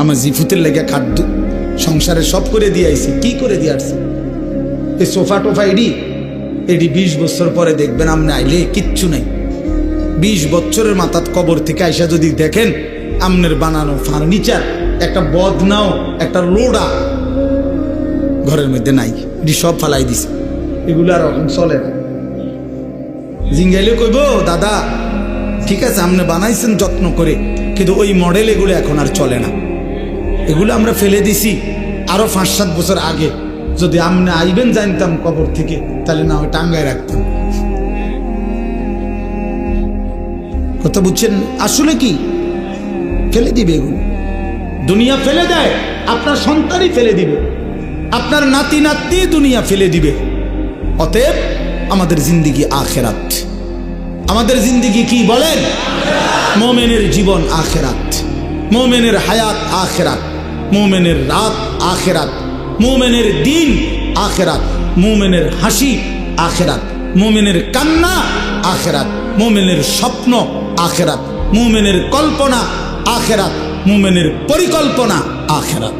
আমার জিফুতের লেগে খাদ্য সংসারে সব করে দিয়ে আইছি, কি করে দিয়ে আসছি? এই সোফা টোফা এডি 20 বছর পরে দেখবেন আপনি আইলে কিচ্ছু নাই। 20 বছরের মাথাত কবর থেকে আইসা যদি দেখেন আমনের বানানো ফার্নিচার, একটা বদনাও, একটা লোডা ঘরের মধ্যে নাই, এটি সব ফালাই দিছে। এগুলো আর এখন চলে না। জিঙ্গাইলে কইব দাদা ঠিক আছে আপনি বানাইছেন যত্ন করে, কিন্তু ওই মডেল এগুলো এখন আর চলে না, এগুলো আমরা ফেলে দিছি। আরো 5-7 বছর আগে যদি আপনি আইবেন জানতাম কবর থেকে, তাহলে না ওই টাঙ্গায় রাখতাম। কথা বুঝছেন? আসলে কি ফেলে দিবে এগুলো, দুনিয়া ফেলে দেয়, আপনার সন্তানই ফেলে দিবে, আপনার নাতি নাতনি দুনিয়া ফেলে দিবে। অতএব আমাদের জিন্দেগি আখেরাত। আমাদের জিন্দেগি কি বলেন? মোমেনের জীবন আখেরাত, মোমেনের হায়াত আখেরাত, মোমেনের রাত আখেরাত, মোমেনের দিন আখেরাত, মোমেনের হাসি আখেরাত, মোমেনের কান্না আখেরাত, মোমেনের স্বপ্ন আখেরাত, মোমেনের কল্পনা আখেরাত, মোমেনের পরিকল্পনা আখেরাত।